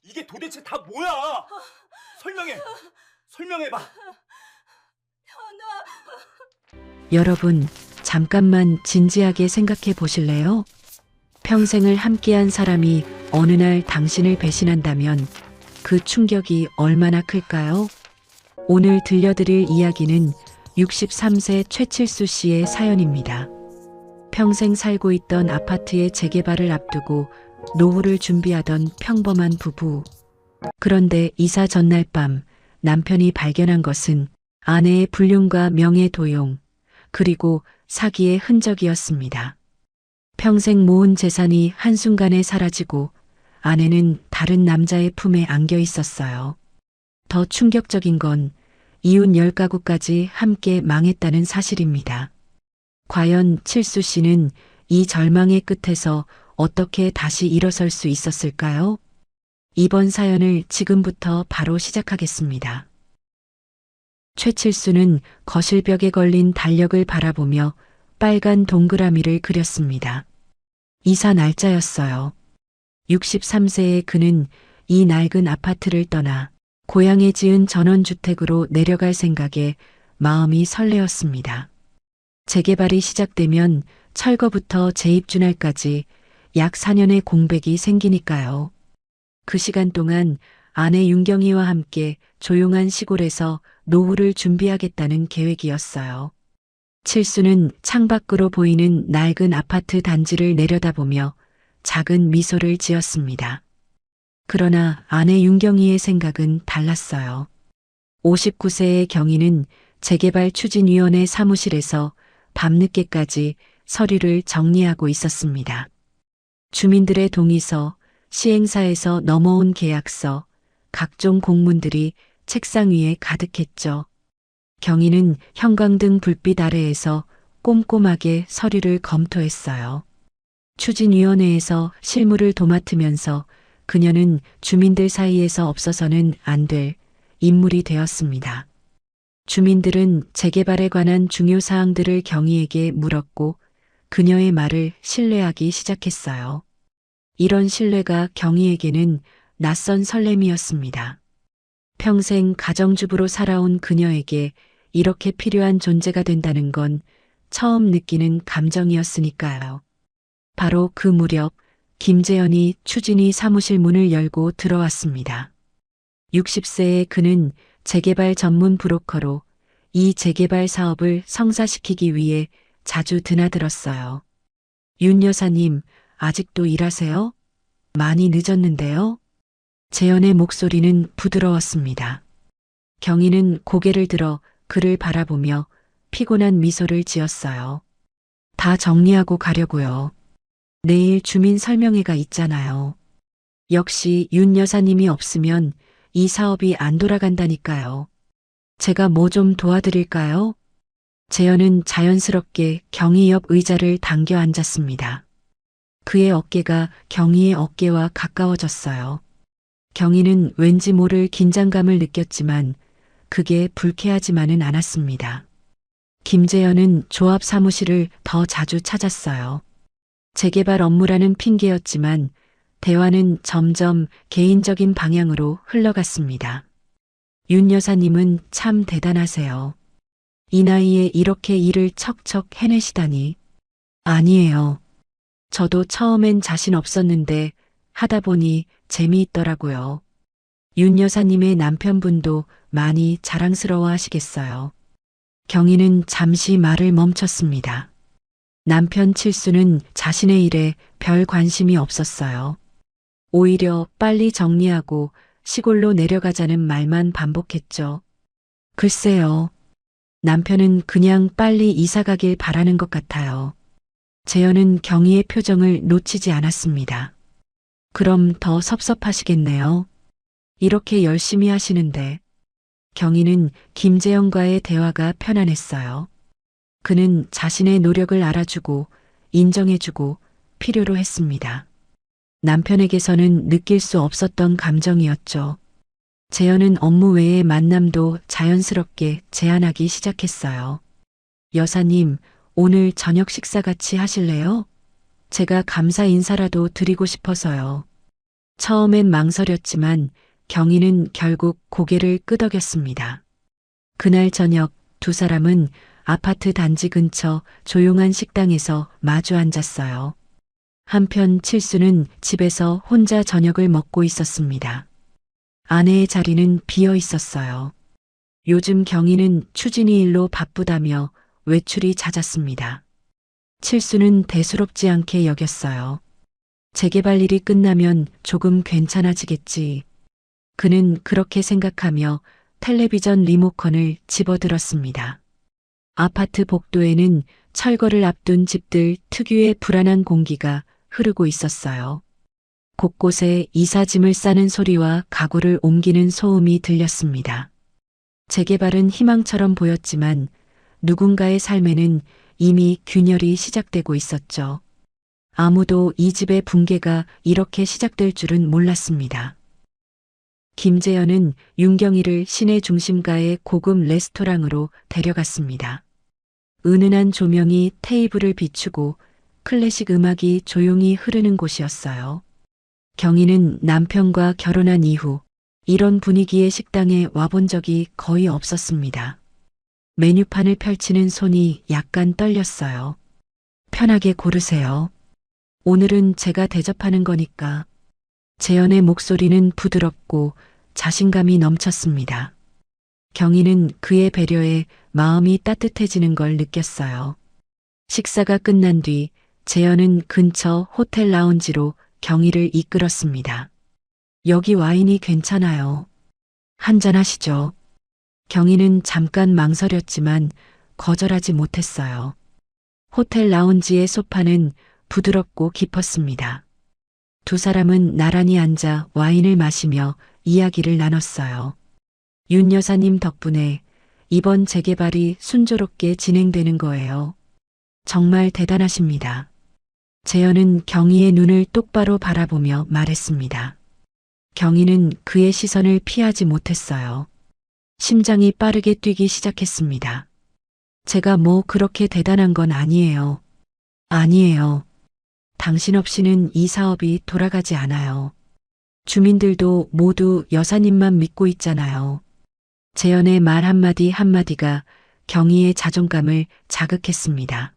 이게 도대체 다 뭐야? 설명해봐. 여러분, 잠깐만 진지하게 생각해 보실래요? 평생을 함께한 사람이 어느 날 당신을 배신한다면 그 충격이 얼마나 클까요? 오늘 들려드릴 이야기는 63세 최칠수 씨의 사연입니다. 평생 살고 있던 아파트의 재개발을 앞두고 노후를 준비하던 평범한 부부. 그런데 이사 전날 밤 남편이 발견한 것은 아내의 불륜과 명예 도용, 그리고 사기의 흔적이었습니다. 평생 모은 재산이 한순간에 사라지고 아내는 다른 남자의 품에 안겨 있었어요. 더 충격적인 건 이웃 10가구까지 함께 망했다는 사실입니다. 과연 칠수 씨는 이 절망의 끝에서 어떻게 다시 일어설 수 있었을까요? 이번 사연을 지금부터 바로 시작하겠습니다. 최칠수는 거실벽에 걸린 달력을 바라보며 빨간 동그라미를 그렸습니다. 이사 날짜였어요. 63세의 그는 이 낡은 아파트를 떠나 고향에 지은 전원주택으로 내려갈 생각에 마음이 설레었습니다. 재개발이 시작되면 철거부터 재입주날까지 약 4년의 공백이 생기니까요. 그 시간 동안 아내 윤경이와 함께 조용한 시골에서 노후를 준비하겠다는 계획이었어요. 칠수는 창밖으로 보이는 낡은 아파트 단지를 내려다보며 작은 미소를 지었습니다. 그러나 아내 윤경이의 생각은 달랐어요. 59세의 경희는 재개발 추진위원회 사무실에서 밤늦게까지 서류를 정리하고 있었습니다. 주민들의 동의서, 시행사에서 넘어온 계약서, 각종 공문들이 책상 위에 가득했죠. 경희는 형광등 불빛 아래에서 꼼꼼하게 서류를 검토했어요. 추진위원회에서 실무를 도맡으면서 그녀는 주민들 사이에서 없어서는 안 될 인물이 되었습니다. 주민들은 재개발에 관한 중요 사항들을 경희에게 물었고 그녀의 말을 신뢰하기 시작했어요. 이런 신뢰가 경희에게는 낯선 설렘이었습니다. 평생 가정주부로 살아온 그녀에게 이렇게 필요한 존재가 된다는 건 처음 느끼는 감정이었으니까요. 바로 그 무렵 김재현이 추진위 사무실 문을 열고 들어왔습니다. 60세의 그는 재개발 전문 브로커로 이 재개발 사업을 성사시키기 위해 자주 드나들었어요. 윤 여사님, 아직도 일하세요? 많이 늦었는데요? 재현의 목소리는 부드러웠습니다. 경희는 고개를 들어 그를 바라보며 피곤한 미소를 지었어요. 다 정리하고 가려고요. 내일 주민 설명회가 있잖아요. 역시 윤 여사님이 없으면 이 사업이 안 돌아간다니까요. 제가 뭐 좀 도와드릴까요? 재현은 자연스럽게 경희 옆 의자를 당겨 앉았습니다. 그의 어깨가 경희의 어깨와 가까워졌어요. 경희는 왠지 모를 긴장감을 느꼈지만 그게 불쾌하지만은 않았습니다. 김재현은 조합 사무실을 더 자주 찾았어요. 재개발 업무라는 핑계였지만 대화는 점점 개인적인 방향으로 흘러갔습니다. 윤 여사님은 참 대단하세요. 이 나이에 이렇게 일을 척척 해내시다니. 아니에요. 저도 처음엔 자신 없었는데 하다 보니 재미있더라고요. 윤 여사님의 남편분도 많이 자랑스러워 하시겠어요. 경희는 잠시 말을 멈췄습니다. 남편 칠수는 자신의 일에 별 관심이 없었어요. 오히려 빨리 정리하고 시골로 내려가자는 말만 반복했죠. 글쎄요. 남편은 그냥 빨리 이사 가길 바라는 것 같아요. 재현은 경희의 표정을 놓치지 않았습니다. 그럼 더 섭섭하시겠네요. 이렇게 열심히 하시는데. 경희는 김재현과의 대화가 편안했어요. 그는 자신의 노력을 알아주고 인정해주고 필요로 했습니다. 남편에게서는 느낄 수 없었던 감정이었죠. 재현은 업무 외의 만남도 자연스럽게 제안하기 시작했어요. 여사님, 오늘 저녁 식사 같이 하실래요? 제가 감사 인사라도 드리고 싶어서요. 처음엔 망설였지만 경희는 결국 고개를 끄덕였습니다. 그날 저녁 두 사람은 아파트 단지 근처 조용한 식당에서 마주 앉았어요. 한편 칠수는 집에서 혼자 저녁을 먹고 있었습니다. 아내의 자리는 비어 있었어요. 요즘 경희는 추진이 일로 바쁘다며 외출이 잦았습니다. 칠수는 대수롭지 않게 여겼어요. 재개발 일이 끝나면 조금 괜찮아지겠지. 그는 그렇게 생각하며 텔레비전 리모컨을 집어들었습니다. 아파트 복도에는 철거를 앞둔 집들 특유의 불안한 공기가 흐르고 있었어요. 곳곳에 이삿짐을 싸는 소리와 가구를 옮기는 소음이 들렸습니다. 재개발은 희망처럼 보였지만 누군가의 삶에는 이미 균열이 시작되고 있었죠. 아무도 이 집의 붕괴가 이렇게 시작될 줄은 몰랐습니다. 김재현은 윤경이를 시내 중심가의 고급 레스토랑으로 데려갔습니다. 은은한 조명이 테이블을 비추고 클래식 음악이 조용히 흐르는 곳이었어요. 경희는 남편과 결혼한 이후 이런 분위기의 식당에 와본 적이 거의 없었습니다. 메뉴판을 펼치는 손이 약간 떨렸어요. 편하게 고르세요. 오늘은 제가 대접하는 거니까. 재현의 목소리는 부드럽고 자신감이 넘쳤습니다. 경희는 그의 배려에 마음이 따뜻해지는 걸 느꼈어요. 식사가 끝난 뒤 재현은 근처 호텔 라운지로 경희를 이끌었습니다. 여기 와인이 괜찮아요. 한잔 하시죠. 경희는 잠깐 망설였지만 거절하지 못했어요. 호텔 라운지의 소파는 부드럽고 깊었습니다. 두 사람은 나란히 앉아 와인을 마시며 이야기를 나눴어요. 윤 여사님 덕분에 이번 재개발이 순조롭게 진행되는 거예요. 정말 대단하십니다. 재현은 경희의 눈을 똑바로 바라보며 말했습니다. 경희는 그의 시선을 피하지 못했어요. 심장이 빠르게 뛰기 시작했습니다. 제가 뭐 그렇게 대단한 건 아니에요. 아니에요. 당신 없이는 이 사업이 돌아가지 않아요. 주민들도 모두 여사님만 믿고 있잖아요. 재현의 말 한마디 한마디가 경희의 자존감을 자극했습니다.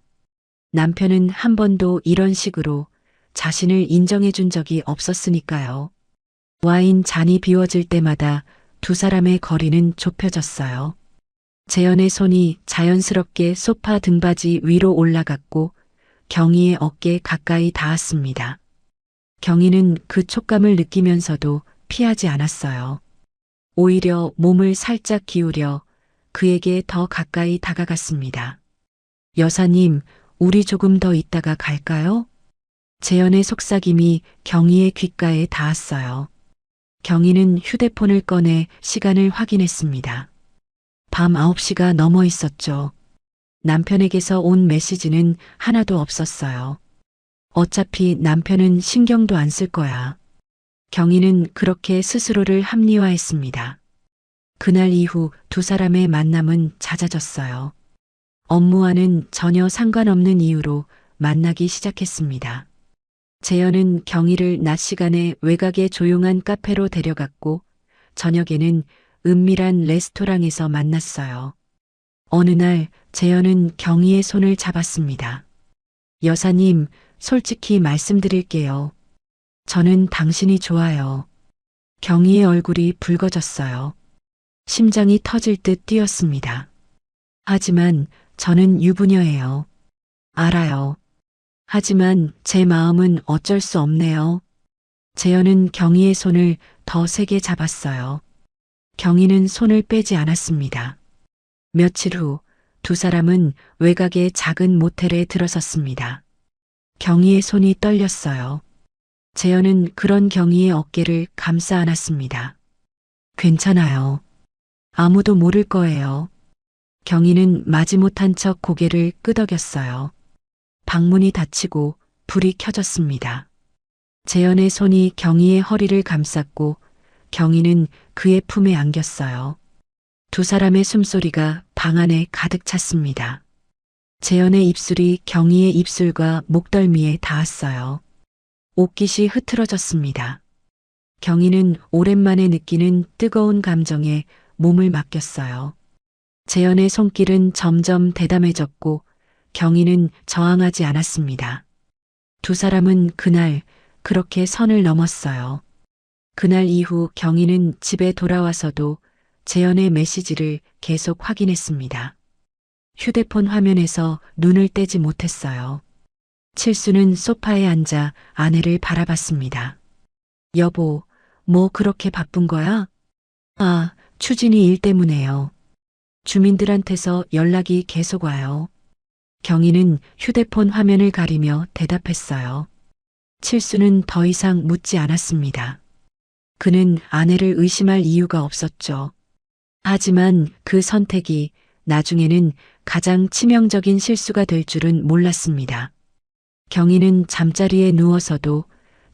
남편은 한 번도 이런 식으로 자신을 인정해 준 적이 없었으니까요. 와인 잔이 비워질 때마다 두 사람의 거리는 좁혀졌어요. 재현의 손이 자연스럽게 소파 등받이 위로 올라갔고 경희의 어깨에 가까이 닿았습니다. 경희는 그 촉감을 느끼면서도 피하지 않았어요. 오히려 몸을 살짝 기울여 그에게 더 가까이 다가갔습니다. 여사님, 우리 조금 더 있다가 갈까요? 재현의 속삭임이 경희의 귓가에 닿았어요. 경희는 휴대폰을 꺼내 시간을 확인했습니다. 밤 9시가 넘어 있었죠. 남편에게서 온 메시지는 하나도 없었어요. 어차피 남편은 신경도 안 쓸 거야. 경희는 그렇게 스스로를 합리화했습니다. 그날 이후 두 사람의 만남은 잦아졌어요. 업무와는 전혀 상관없는 이유로 만나기 시작했습니다. 재현은 경희를 낮 시간에 외곽의 조용한 카페로 데려갔고 저녁에는 은밀한 레스토랑에서 만났어요. 어느 날 재현은 경희의 손을 잡았습니다. 여사님, 솔직히 말씀드릴게요. 저는 당신이 좋아요. 경희의 얼굴이 붉어졌어요. 심장이 터질 듯 뛰었습니다. 하지만 저는 유부녀예요. 알아요. 하지만 제 마음은 어쩔 수 없네요. 재현은 경희의 손을 더 세게 잡았어요. 경희는 손을 빼지 않았습니다. 며칠 후 두 사람은 외곽의 작은 모텔에 들어섰습니다. 경희의 손이 떨렸어요. 재현은 그런 경희의 어깨를 감싸 안았습니다. 괜찮아요. 아무도 모를 거예요. 경희는 마지못한 척 고개를 끄덕였어요. 방문이 닫히고 불이 켜졌습니다. 재현의 손이 경희의 허리를 감쌌고 경희는 그의 품에 안겼어요. 두 사람의 숨소리가 방 안에 가득 찼습니다. 재현의 입술이 경희의 입술과 목덜미에 닿았어요. 옷깃이 흐트러졌습니다. 경희는 오랜만에 느끼는 뜨거운 감정에 몸을 맡겼어요. 재현의 손길은 점점 대담해졌고 경희는 저항하지 않았습니다. 두 사람은 그날 그렇게 선을 넘었어요. 그날 이후 경희는 집에 돌아와서도 재현의 메시지를 계속 확인했습니다. 휴대폰 화면에서 눈을 떼지 못했어요. 칠수는 소파에 앉아 아내를 바라봤습니다. 여보, 뭐 그렇게 바쁜 거야? 아, 추진이 일 때문에요. 주민들한테서 연락이 계속 와요. 경희는 휴대폰 화면을 가리며 대답했어요. 칠수는 더 이상 묻지 않았습니다. 그는 아내를 의심할 이유가 없었죠. 하지만 그 선택이 나중에는 가장 치명적인 실수가 될 줄은 몰랐습니다. 경희는 잠자리에 누워서도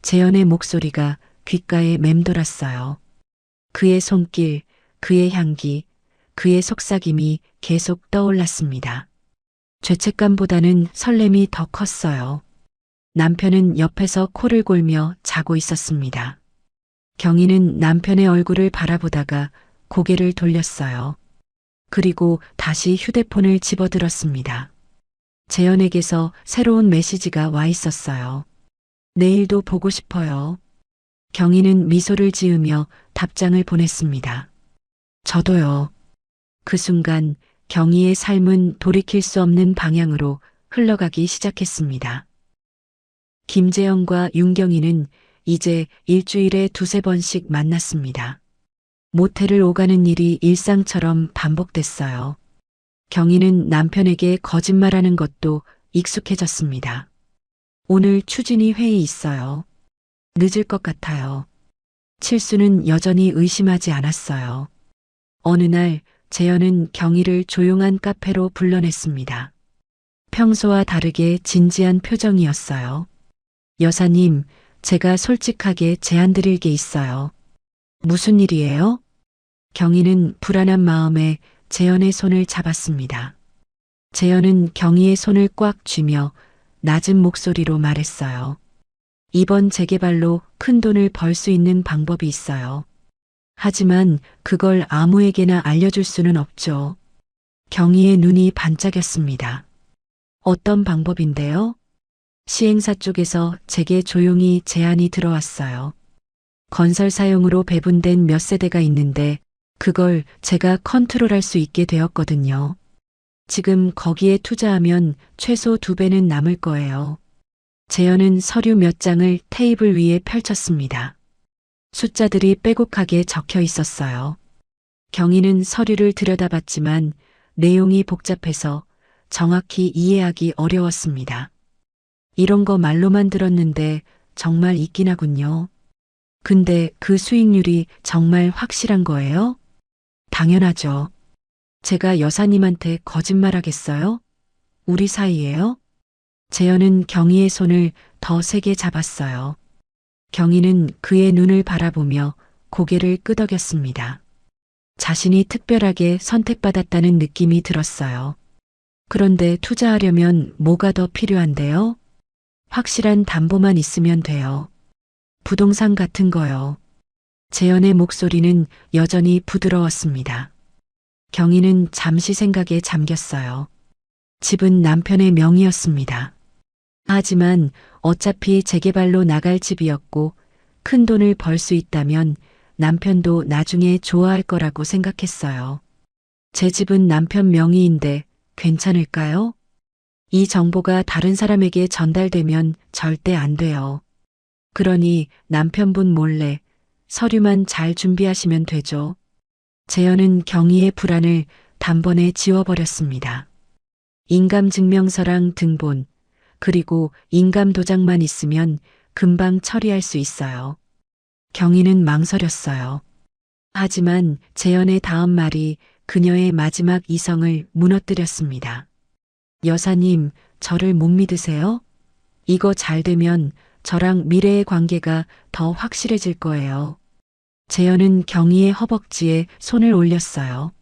재현의 목소리가 귓가에 맴돌았어요. 그의 손길, 그의 향기, 그의 속삭임이 계속 떠올랐습니다. 죄책감보다는 설렘이 더 컸어요. 남편은 옆에서 코를 골며 자고 있었습니다. 경희는 남편의 얼굴을 바라보다가 고개를 돌렸어요. 그리고 다시 휴대폰을 집어들었습니다. 재현에게서 새로운 메시지가 와 있었어요. 내일도 보고 싶어요. 경희는 미소를 지으며 답장을 보냈습니다. 저도요. 그 순간 경희의 삶은 돌이킬 수 없는 방향으로 흘러가기 시작했습니다. 김재영과 윤경희는 이제 일주일에 두세 번씩 만났습니다. 모텔을 오가는 일이 일상처럼 반복됐어요. 경희는 남편에게 거짓말하는 것도 익숙해졌습니다. 오늘 추진이 회의 있어요. 늦을 것 같아요. 칠수는 여전히 의심하지 않았어요. 어느 날 재현은 경희를 조용한 카페로 불러냈습니다. 평소와 다르게 진지한 표정이었어요. 여사님, 제가 솔직하게 제안드릴 게 있어요. 무슨 일이에요? 경희는 불안한 마음에 재현의 손을 잡았습니다. 재현은 경희의 손을 꽉 쥐며 낮은 목소리로 말했어요. 이번 재개발로 큰 돈을 벌 수 있는 방법이 있어요. 하지만 그걸 아무에게나 알려줄 수는 없죠. 경희의 눈이 반짝였습니다. 어떤 방법인데요? 시행사 쪽에서 제게 조용히 제안이 들어왔어요. 건설 사용으로 배분된 몇 세대가 있는데 그걸 제가 컨트롤할 수 있게 되었거든요. 지금 거기에 투자하면 최소 2배는 남을 거예요. 재현은 서류 몇 장을 테이블 위에 펼쳤습니다. 숫자들이 빼곡하게 적혀 있었어요. 경희는 서류를 들여다봤지만 내용이 복잡해서 정확히 이해하기 어려웠습니다. 이런 거 말로만 들었는데 정말 있긴 하군요. 근데 그 수익률이 정말 확실한 거예요? 당연하죠. 제가 여사님한테 거짓말하겠어요? 우리 사이예요? 재현은 경희의 손을 더 세게 잡았어요. 경희는 그의 눈을 바라보며 고개를 끄덕였습니다. 자신이 특별하게 선택받았다는 느낌이 들었어요. 그런데 투자하려면 뭐가 더 필요한데요? 확실한 담보만 있으면 돼요. 부동산 같은 거요. 재현의 목소리는 여전히 부드러웠습니다. 경희는 잠시 생각에 잠겼어요. 집은 남편의 명의였습니다. 하지만 어차피 재개발로 나갈 집이었고 큰 돈을 벌 수 있다면 남편도 나중에 좋아할 거라고 생각했어요. 제 집은 남편 명의인데 괜찮을까요? 이 정보가 다른 사람에게 전달되면 절대 안 돼요. 그러니 남편분 몰래 서류만 잘 준비하시면 되죠. 재현은 경희의 불안을 단번에 지워버렸습니다. 인감증명서랑 등본, 그리고 인감도장만 있으면 금방 처리할 수 있어요. 경희는 망설였어요. 하지만 재현의 다음 말이 그녀의 마지막 이성을 무너뜨렸습니다. 여사님, 저를 못 믿으세요? 이거 잘 되면 저랑 미래의 관계가 더 확실해질 거예요. 재현은 경희의 허벅지에 손을 올렸어요.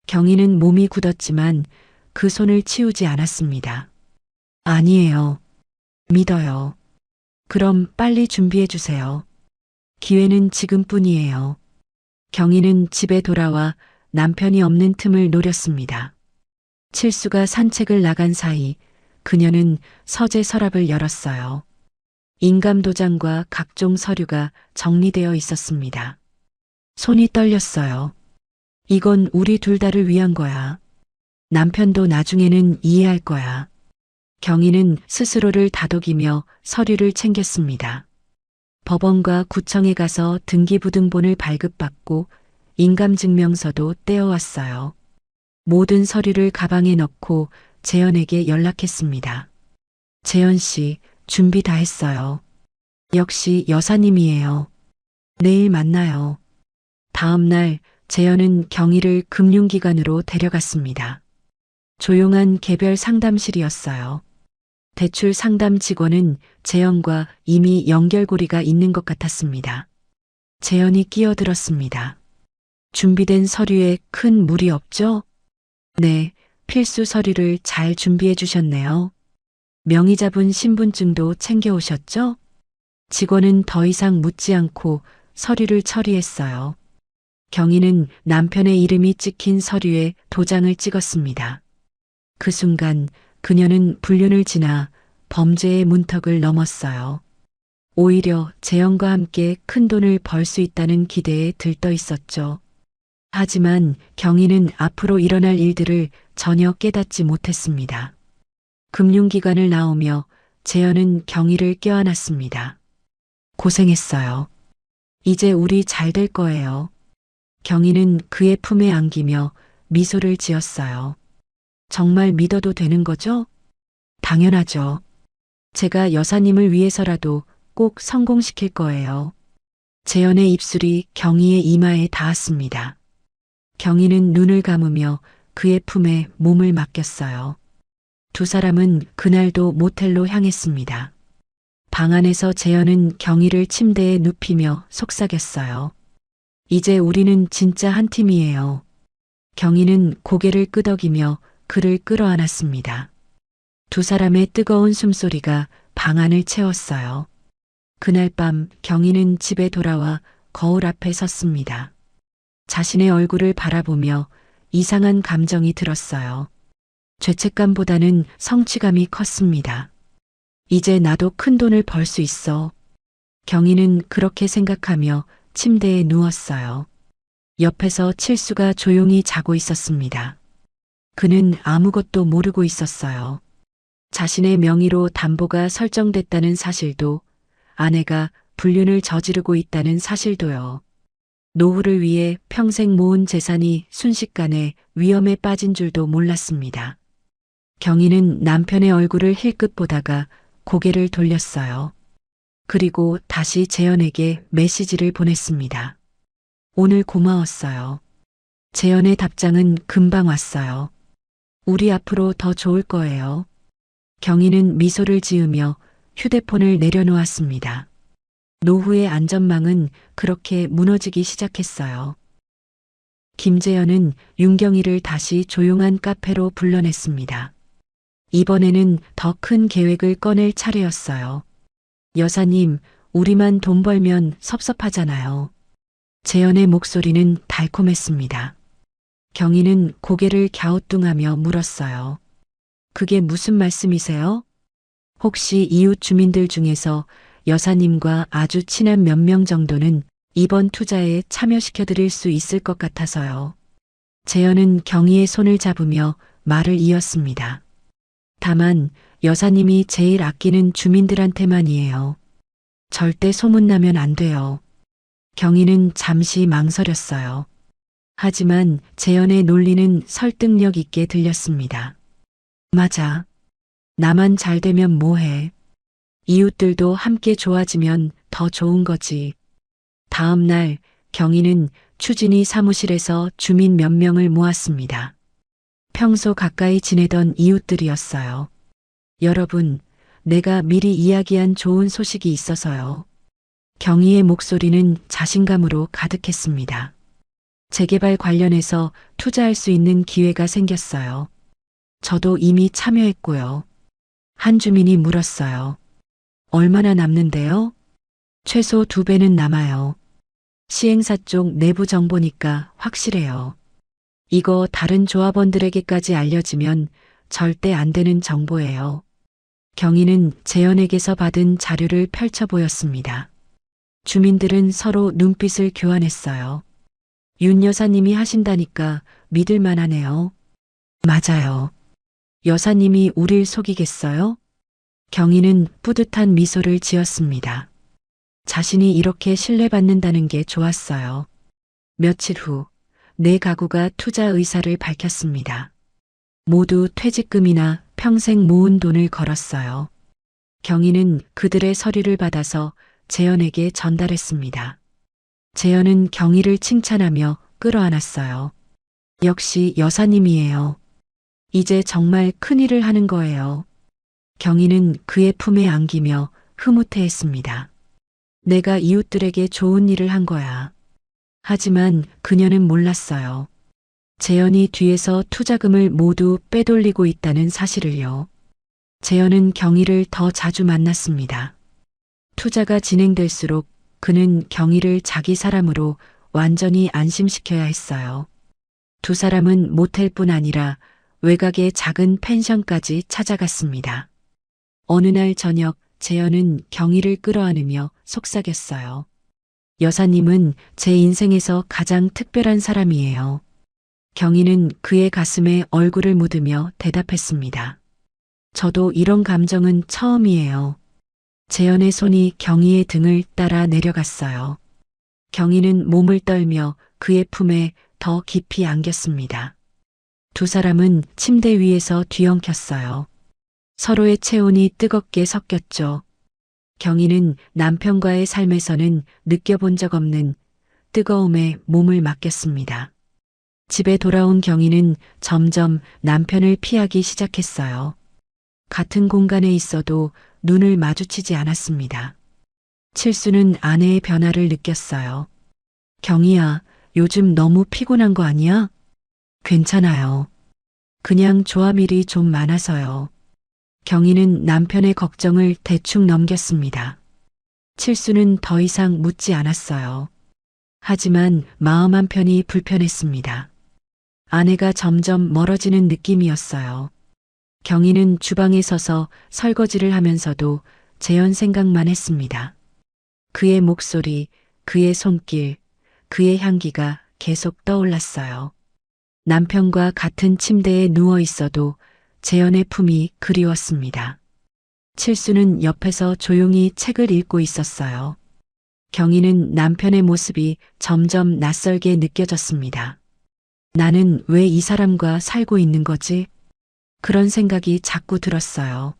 경희는 몸이 굳었지만 그 손을 치우지 않았습니다. 아니에요. 믿어요. 그럼 빨리 준비해 주세요. 기회는 지금뿐이에요. 경희는 집에 돌아와 남편이 없는 틈을 노렸습니다. 칠수가 산책을 나간 사이 그녀는 서재 서랍을 열었어요. 인감도장과 각종 서류가 정리되어 있었습니다. 손이 떨렸어요. 이건 우리 둘 다를 위한 거야. 남편도 나중에는 이해할 거야. 경희는 스스로를 다독이며 서류를 챙겼습니다. 법원과 구청에 가서 등기부등본을 발급받고 인감증명서도 떼어왔어요. 모든 서류를 가방에 넣고 재현에게 연락했습니다. 재현 씨, 준비 다 했어요. 역시 여사님이에요. 내일 만나요. 다음 날 재현은 경희를 금융기관으로 데려갔습니다. 조용한 개별 상담실이었어요. 대출 상담 직원은 재현과 이미 연결고리가 있는 것 같았습니다. 재현이 끼어들었습니다. 준비된 서류에 큰 무리 없죠? 네, 필수 서류를 잘 준비해 주셨네요. 명의 잡은 신분증도 챙겨오셨죠? 직원은 더 이상 묻지 않고 서류를 처리했어요. 경희는 남편의 이름이 찍힌 서류에 도장을 찍었습니다. 그 순간 그녀는 불륜을 지나 범죄의 문턱을 넘었어요. 오히려 재현과 함께 큰 돈을 벌 수 있다는 기대에 들떠 있었죠. 하지만 경희는 앞으로 일어날 일들을 전혀 깨닫지 못했습니다. 금융기관을 나오며 재현은 경희를 껴안았습니다. 고생했어요. 이제 우리 잘 될 거예요. 경희는 그의 품에 안기며 미소를 지었어요. 정말 믿어도 되는 거죠? 당연하죠. 제가 여사님을 위해서라도 꼭 성공시킬 거예요. 재현의 입술이 경희의 이마에 닿았습니다. 경희는 눈을 감으며 그의 품에 몸을 맡겼어요. 두 사람은 그날도 모텔로 향했습니다. 방 안에서 재현은 경희를 침대에 눕히며 속삭였어요. 이제 우리는 진짜 한 팀이에요. 경희는 고개를 끄덕이며 그를 끌어안았습니다. 두 사람의 뜨거운 숨소리가 방 안을 채웠어요. 그날 밤 경희는 집에 돌아와 거울 앞에 섰습니다. 자신의 얼굴을 바라보며 이상한 감정이 들었어요. 죄책감보다는 성취감이 컸습니다. 이제 나도 큰 돈을 벌 수 있어. 경희는 그렇게 생각하며 침대에 누웠어요. 옆에서 칠수가 조용히 자고 있었습니다. 그는 아무것도 모르고 있었어요. 자신의 명의로 담보가 설정됐다는 사실도, 아내가 불륜을 저지르고 있다는 사실도요. 노후를 위해 평생 모은 재산이 순식간에 위험에 빠진 줄도 몰랐습니다. 경희는 남편의 얼굴을 힐끗 보다가 고개를 돌렸어요. 그리고 다시 재현에게 메시지를 보냈습니다. 오늘 고마웠어요. 재현의 답장은 금방 왔어요. 우리 앞으로 더 좋을 거예요. 경희는 미소를 지으며 휴대폰을 내려놓았습니다. 노후의 안전망은 그렇게 무너지기 시작했어요. 김재현은 윤경희를 다시 조용한 카페로 불러냈습니다. 이번에는 더 큰 계획을 꺼낼 차례였어요. 여사님, 우리만 돈 벌면 섭섭하잖아요. 재현의 목소리는 달콤했습니다. 경희는 고개를 갸우뚱하며 물었어요. 그게 무슨 말씀이세요? 혹시 이웃 주민들 중에서 여사님과 아주 친한 몇 명 정도는 이번 투자에 참여시켜 드릴 수 있을 것 같아서요. 재현은 경희의 손을 잡으며 말을 이었습니다. 다만 여사님이 제일 아끼는 주민들한테만이에요. 절대 소문나면 안 돼요. 경희는 잠시 망설였어요. 하지만 재현의 논리는 설득력 있게 들렸습니다. 맞아. 나만 잘 되면 뭐해. 이웃들도 함께 좋아지면 더 좋은 거지. 다음 날 경희는 추진이 사무실에서 주민 몇 명을 모았습니다. 평소 가까이 지내던 이웃들이었어요. 여러분, 내가 미리 이야기한 좋은 소식이 있어서요. 경희의 목소리는 자신감으로 가득했습니다. 재개발 관련해서 투자할 수 있는 기회가 생겼어요. 저도 이미 참여했고요. 한 주민이 물었어요. 얼마나 남는데요? 최소 2배는 남아요. 시행사 쪽 내부 정보니까 확실해요. 이거 다른 조합원들에게까지 알려지면 절대 안 되는 정보예요. 경위는 재현에게서 받은 자료를 펼쳐 보였습니다. 주민들은 서로 눈빛을 교환했어요. 윤 여사님이 하신다니까 믿을 만하네요. 맞아요. 여사님이 우릴 속이겠어요? 경희는 뿌듯한 미소를 지었습니다. 자신이 이렇게 신뢰받는다는 게 좋았어요. 며칠 후, 네 가구가 투자 의사를 밝혔습니다. 모두 퇴직금이나 평생 모은 돈을 걸었어요. 경희는 그들의 서류를 받아서 재현에게 전달했습니다. 재현은 경희를 칭찬하며 끌어안았어요. 역시 여사님이에요. 이제 정말 큰일을 하는 거예요. 경희는 그의 품에 안기며 흐뭇해했습니다. 내가 이웃들에게 좋은 일을 한 거야. 하지만 그녀는 몰랐어요. 재현이 뒤에서 투자금을 모두 빼돌리고 있다는 사실을요. 재현은 경희를 더 자주 만났습니다. 투자가 진행될수록 그는 경희를 자기 사람으로 완전히 안심시켜야 했어요. 두 사람은 모텔뿐 아니라 외곽의 작은 펜션까지 찾아갔습니다. 어느 날 저녁 재현은 경희를 끌어안으며 속삭였어요. 여사님은 제 인생에서 가장 특별한 사람이에요. 경희는 그의 가슴에 얼굴을 묻으며 대답했습니다. 저도 이런 감정은 처음이에요. 재현의 손이 경희의 등을 따라 내려갔어요. 경희는 몸을 떨며 그의 품에 더 깊이 안겼습니다. 두 사람은 침대 위에서 뒤엉켰어요. 서로의 체온이 뜨겁게 섞였죠. 경희는 남편과의 삶에서는 느껴본 적 없는 뜨거움에 몸을 맡겼습니다. 집에 돌아온 경희는 점점 남편을 피하기 시작했어요. 같은 공간에 있어도 눈을 마주치지 않았습니다. 칠수는 아내의 변화를 느꼈어요. 경희야, 요즘 너무 피곤한 거 아니야? 괜찮아요. 그냥 조합일이 좀 많아서요. 경희는 남편의 걱정을 대충 넘겼습니다. 칠수는 더 이상 묻지 않았어요. 하지만 마음 한편이 불편했습니다. 아내가 점점 멀어지는 느낌이었어요. 경희는 주방에 서서 설거지를 하면서도 재현 생각만 했습니다. 그의 목소리, 그의 손길, 그의 향기가 계속 떠올랐어요. 남편과 같은 침대에 누워 있어도 재현의 품이 그리웠습니다. 칠수는 옆에서 조용히 책을 읽고 있었어요. 경희는 남편의 모습이 점점 낯설게 느껴졌습니다. 나는 왜 이 사람과 살고 있는 거지? 그런 생각이 자꾸 들었어요.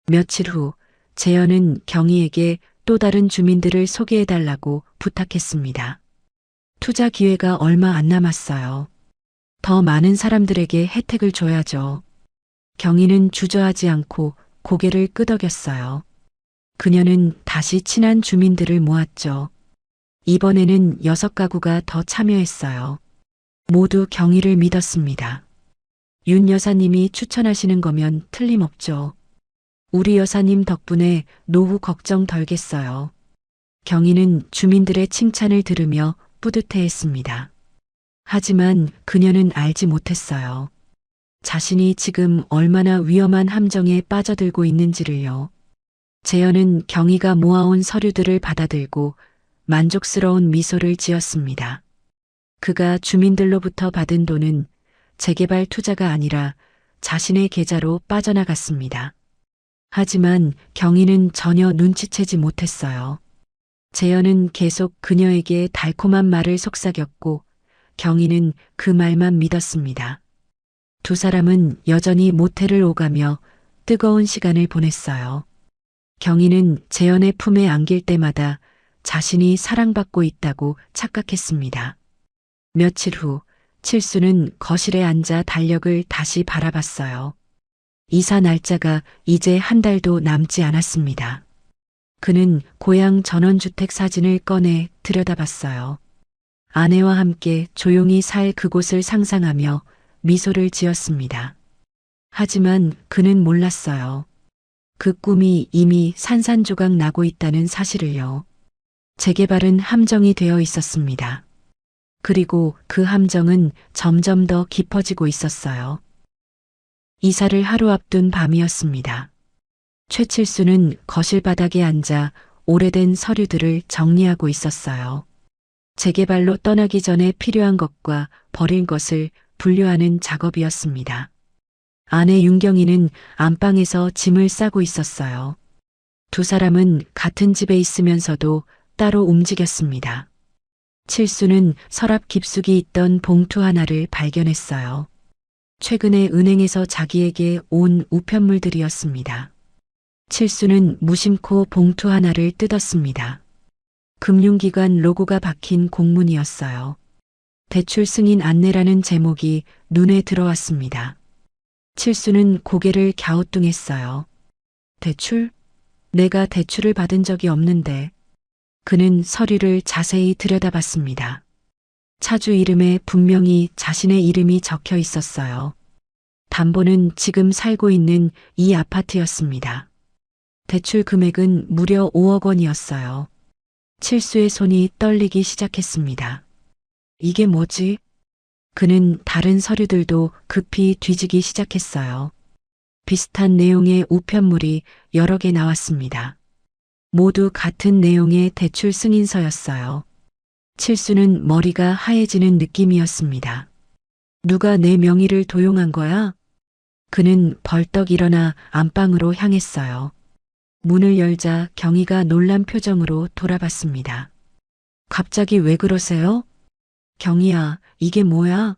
며칠 후 재현은 경희에게 또 다른 주민들을 소개해달라고 부탁했습니다. 투자 기회가 얼마 안 남았어요. 더 많은 사람들에게 혜택을 줘야죠. 경희는 주저하지 않고 고개를 끄덕였어요. 그녀는 다시 친한 주민들을 모았죠. 이번에는 6가구가 더 참여했어요. 모두 경희를 믿었습니다. 윤 여사님이 추천하시는 거면 틀림없죠. 우리 여사님 덕분에 노후 걱정 덜겠어요. 경희는 주민들의 칭찬을 들으며 뿌듯해했습니다. 하지만 그녀는 알지 못했어요. 자신이 지금 얼마나 위험한 함정에 빠져들고 있는지를요. 재현은 경희가 모아온 서류들을 받아들고 만족스러운 미소를 지었습니다. 그가 주민들로부터 받은 돈은 재개발 투자가 아니라 자신의 계좌로 빠져나갔습니다. 하지만 경희는 전혀 눈치채지 못했어요. 재현은 계속 그녀에게 달콤한 말을 속삭였고 경희는 그 말만 믿었습니다. 두 사람은 여전히 모텔을 오가며 뜨거운 시간을 보냈어요. 경희는 재현의 품에 안길 때마다 자신이 사랑받고 있다고 착각했습니다. 며칠 후 칠수는 거실에 앉아 달력을 다시 바라봤어요. 이사 날짜가 이제 한 달도 남지 않았습니다. 그는 고향 전원주택 사진을 꺼내 들여다봤어요. 아내와 함께 조용히 살 그곳을 상상하며 미소를 지었습니다. 하지만 그는 몰랐어요. 그 꿈이 이미 산산조각 나고 있다는 사실을요. 재개발은 함정이 되어 있었습니다. 그리고 그 함정은 점점 더 깊어지고 있었어요. 이사를 하루 앞둔 밤이었습니다. 최칠수는 거실 바닥에 앉아 오래된 서류들을 정리하고 있었어요. 재개발로 떠나기 전에 필요한 것과 버릴 것을 분류하는 작업이었습니다. 아내 윤경이는 안방에서 짐을 싸고 있었어요. 두 사람은 같은 집에 있으면서도 따로 움직였습니다. 칠수는 서랍 깊숙이 있던 봉투 하나를 발견했어요. 최근에 은행에서 자기에게 온 우편물들이었습니다. 칠수는 무심코 봉투 하나를 뜯었습니다. 금융기관 로고가 박힌 공문이었어요. 대출 승인 안내라는 제목이 눈에 들어왔습니다. 칠수는 고개를 갸우뚱했어요. 대출? 내가 대출을 받은 적이 없는데. 그는 서류를 자세히 들여다봤습니다. 차주 이름에 분명히 자신의 이름이 적혀 있었어요. 담보는 지금 살고 있는 이 아파트였습니다. 대출 금액은 무려 5억 원이었어요. 칠수의 손이 떨리기 시작했습니다. 이게 뭐지? 그는 다른 서류들도 급히 뒤지기 시작했어요. 비슷한 내용의 우편물이 여러 개 나왔습니다. 모두 같은 내용의 대출 승인서였어요. 칠수는 머리가 하얘지는 느낌이었습니다. 누가 내 명의를 도용한 거야? 그는 벌떡 일어나 안방으로 향했어요. 문을 열자 경희가 놀란 표정으로 돌아봤습니다. 갑자기 왜 그러세요? 경희야, 이게 뭐야?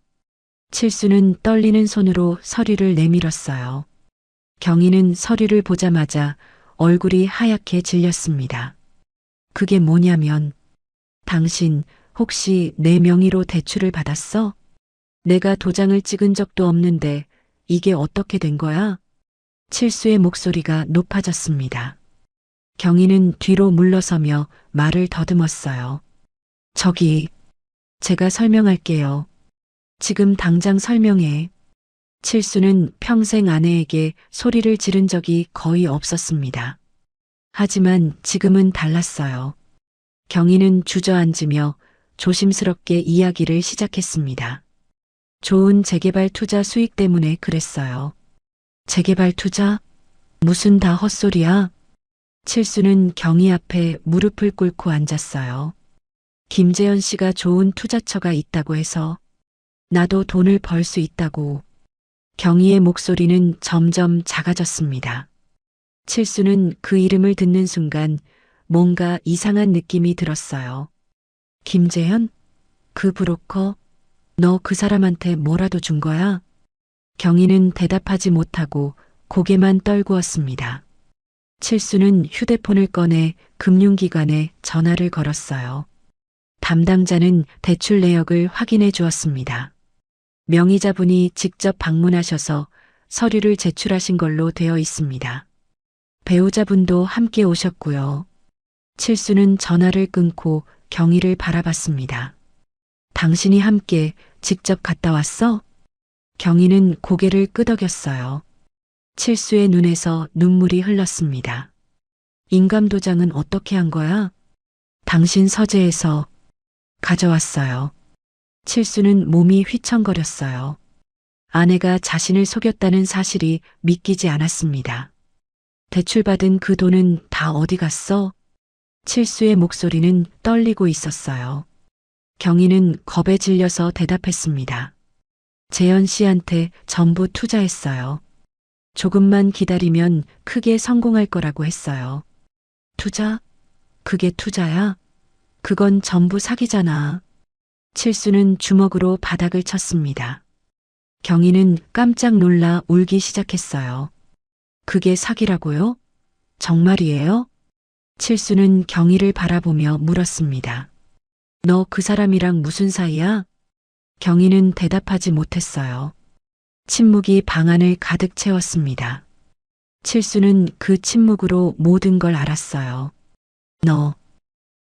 칠수는 떨리는 손으로 서류를 내밀었어요. 경희는 서류를 보자마자 얼굴이 하얗게 질렸습니다. 그게 뭐냐면, 당신 혹시 내 명의로 대출을 받았어? 내가 도장을 찍은 적도 없는데 이게 어떻게 된 거야? 칠수의 목소리가 높아졌습니다. 경희는 뒤로 물러서며 말을 더듬었어요. 저기, 제가 설명할게요. 지금 당장 설명해. 칠수는 평생 아내에게 소리를 지른 적이 거의 없었습니다. 하지만 지금은 달랐어요. 경희는 주저앉으며 조심스럽게 이야기를 시작했습니다. 좋은 재개발 투자 수익 때문에 그랬어요. 재개발 투자? 무슨 다 헛소리야? 칠수는 경희 앞에 무릎을 꿇고 앉았어요. 김재현 씨가 좋은 투자처가 있다고 해서 나도 돈을 벌 수 있다고. 경희의 목소리는 점점 작아졌습니다. 칠수는 그 이름을 듣는 순간 뭔가 이상한 느낌이 들었어요. 김재현? 그 브로커? 너 그 사람한테 뭐라도 준 거야? 경희는 대답하지 못하고 고개만 떨구었습니다. 칠수는 휴대폰을 꺼내 금융기관에 전화를 걸었어요. 담당자는 대출 내역을 확인해 주었습니다. 명의자분이 직접 방문하셔서 서류를 제출하신 걸로 되어 있습니다. 배우자분도 함께 오셨고요. 칠수는 전화를 끊고 경희를 바라봤습니다. 당신이 함께 직접 갔다 왔어? 경희는 고개를 끄덕였어요. 칠수의 눈에서 눈물이 흘렀습니다. 인감도장은 어떻게 한 거야? 당신 서재에서 가져왔어요. 칠수는 몸이 휘청거렸어요. 아내가 자신을 속였다는 사실이 믿기지 않았습니다. 대출받은 그 돈은 다 어디 갔어? 칠수의 목소리는 떨리고 있었어요. 경희는 겁에 질려서 대답했습니다. 재현 씨한테 전부 투자했어요. 조금만 기다리면 크게 성공할 거라고 했어요. 투자? 그게 투자야? 그건 전부 사기잖아. 칠수는 주먹으로 바닥을 쳤습니다. 경희는 깜짝 놀라 울기 시작했어요. 그게 사기라고요? 정말이에요? 칠수는 경희를 바라보며 물었습니다. 너 그 사람이랑 무슨 사이야? 경희는 대답하지 못했어요. 침묵이 방 안을 가득 채웠습니다. 칠수는 그 침묵으로 모든 걸 알았어요. 너,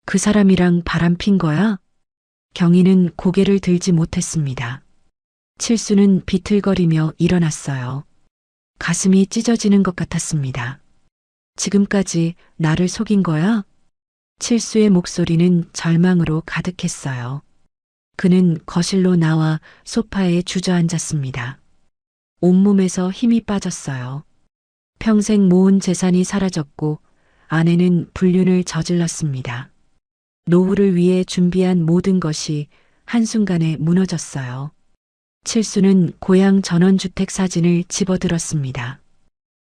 그 사람이랑 바람핀 거야? 경희는 고개를 들지 못했습니다. 칠수는 비틀거리며 일어났어요. 가슴이 찢어지는 것 같았습니다. 지금까지 나를 속인 거야? 칠수의 목소리는 절망으로 가득했어요. 그는 거실로 나와 소파에 주저앉았습니다. 온몸에서 힘이 빠졌어요. 평생 모은 재산이 사라졌고 아내는 불륜을 저질렀습니다. 노후를 위해 준비한 모든 것이 한순간에 무너졌어요. 칠수는 고향 전원주택 사진을 집어들었습니다.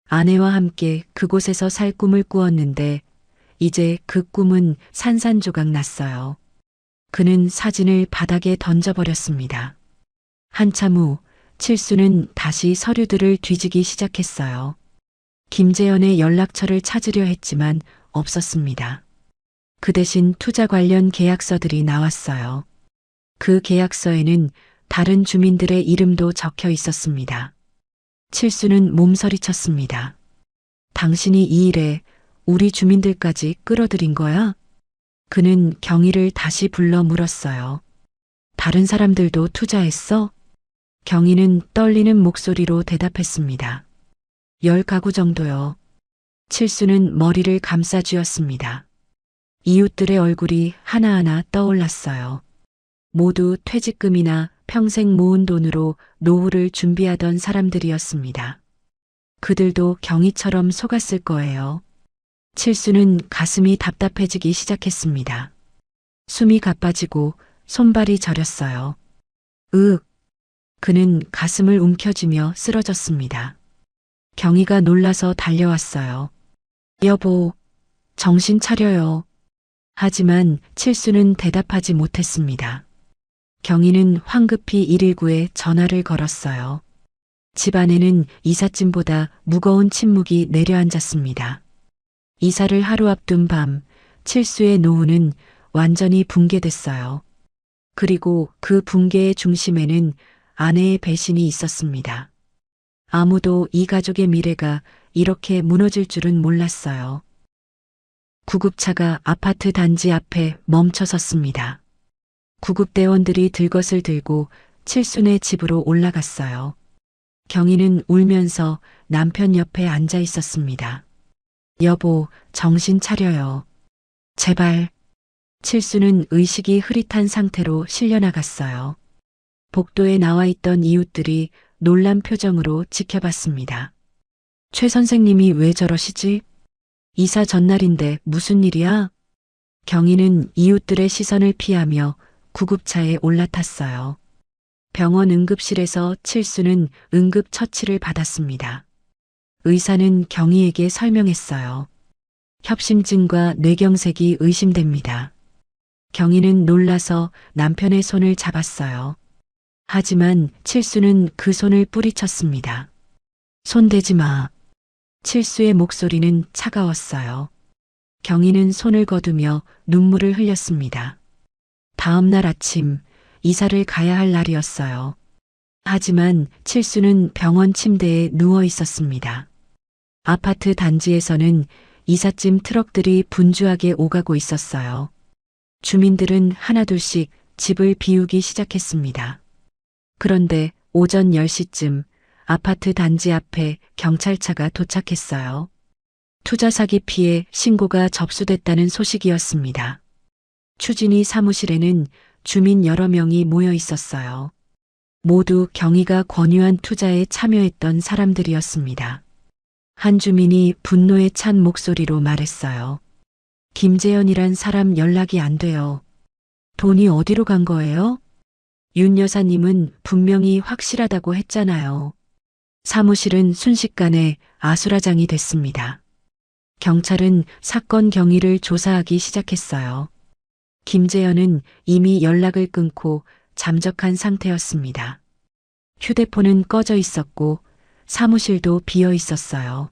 아내와 함께 그곳에서 살 꿈을 꾸었는데 이제 그 꿈은 산산조각 났어요. 그는 사진을 바닥에 던져버렸습니다. 한참 후 칠수는 다시 서류들을 뒤지기 시작했어요. 김재현의 연락처를 찾으려 했지만 없었습니다. 그 대신 투자 관련 계약서들이 나왔어요. 그 계약서에는 다른 주민들의 이름도 적혀 있었습니다. 칠수는 몸서리쳤습니다. 당신이 이 일에 우리 주민들까지 끌어들인 거야? 그는 경희를 다시 불러 물었어요. 다른 사람들도 투자했어? 경희는 떨리는 목소리로 대답했습니다. 10가구 정도요. 칠수는 머리를 감싸 쥐었습니다. 이웃들의 얼굴이 하나하나 떠올랐어요. 모두 퇴직금이나 평생 모은 돈으로 노후를 준비하던 사람들이었습니다. 그들도 경희처럼 속았을 거예요. 칠수는 가슴이 답답해지기 시작했습니다. 숨이 가빠지고 손발이 저렸어요. 으윽. 그는 가슴을 움켜쥐며 쓰러졌습니다. 경희가 놀라서 달려왔어요. 여보, 정신 차려요. 하지만 칠수는 대답하지 못했습니다. 경희는 황급히 119에 전화를 걸었어요. 집 안에는 이삿짐보다 무거운 침묵이 내려앉았습니다. 이사를 하루 앞둔 밤, 칠수의 노후는 완전히 붕괴됐어요. 그리고 그 붕괴의 중심에는 아내의 배신이 있었습니다. 아무도 이 가족의 미래가 이렇게 무너질 줄은 몰랐어요. 구급차가 아파트 단지 앞에 멈춰 섰습니다. 구급대원들이 들것을 들고 칠순의 집으로 올라갔어요. 경희는 울면서 남편 옆에 앉아 있었습니다. 여보, 정신 차려요. 제발. 칠수는 의식이 흐릿한 상태로 실려나갔어요. 복도에 나와 있던 이웃들이 놀란 표정으로 지켜봤습니다. 최 선생님이 왜 저러시지? 이사 전날인데 무슨 일이야? 경희는 이웃들의 시선을 피하며 구급차에 올라탔어요. 병원 응급실에서 칠수는 응급처치를 받았습니다. 의사는 경희에게 설명했어요. 협심증과 뇌경색이 의심됩니다. 경희는 놀라서 남편의 손을 잡았어요. 하지만 칠수는 그 손을 뿌리쳤습니다. 손대지 마. 칠수의 목소리는 차가웠어요. 경희는 손을 거두며 눈물을 흘렸습니다. 다음 날 아침 이사를 가야 할 날이었어요. 하지만 칠수는 병원 침대에 누워 있었습니다. 아파트 단지에서는 이삿짐 트럭들이 분주하게 오가고 있었어요. 주민들은 하나둘씩 집을 비우기 시작했습니다. 그런데 오전 10시쯤 아파트 단지 앞에 경찰차가 도착했어요. 투자 사기 피해 신고가 접수됐다는 소식이었습니다. 추진이 사무실에는 주민 여러 명이 모여 있었어요. 모두 경희가 권유한 투자에 참여했던 사람들이었습니다. 한 주민이 분노에 찬 목소리로 말했어요. 김재현이란 사람 연락이 안 돼요. 돈이 어디로 간 거예요? 윤 여사님은 분명히 확실하다고 했잖아요. 사무실은 순식간에 아수라장이 됐습니다. 경찰은 사건 경위를 조사하기 시작했어요. 김재현은 이미 연락을 끊고 잠적한 상태였습니다. 휴대폰은 꺼져 있었고 사무실도 비어 있었어요.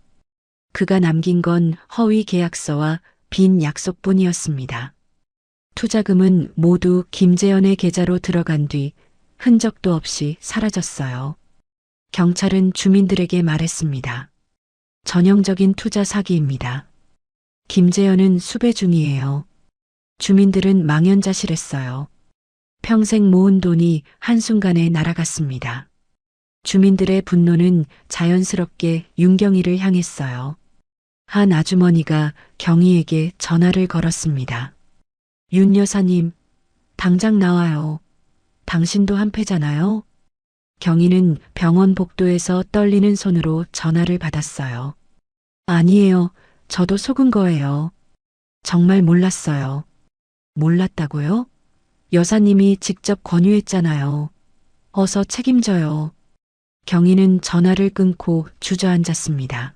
그가 남긴 건 허위 계약서와 빈 약속뿐이었습니다. 투자금은 모두 김재현의 계좌로 들어간 뒤 흔적도 없이 사라졌어요. 경찰은 주민들에게 말했습니다. 전형적인 투자 사기입니다. 김재현은 수배 중이에요. 주민들은 망연자실했어요. 평생 모은 돈이 한순간에 날아갔습니다. 주민들의 분노는 자연스럽게 윤경희를 향했어요. 한 아주머니가 경희에게 전화를 걸었습니다. 윤 여사님, 당장 나와요. 당신도 한패잖아요. 경희는 병원 복도에서 떨리는 손으로 전화를 받았어요. 아니에요. 저도 속은 거예요. 정말 몰랐어요. 몰랐다고요? 여사님이 직접 권유했잖아요. 어서 책임져요. 경희는 전화를 끊고 주저앉았습니다.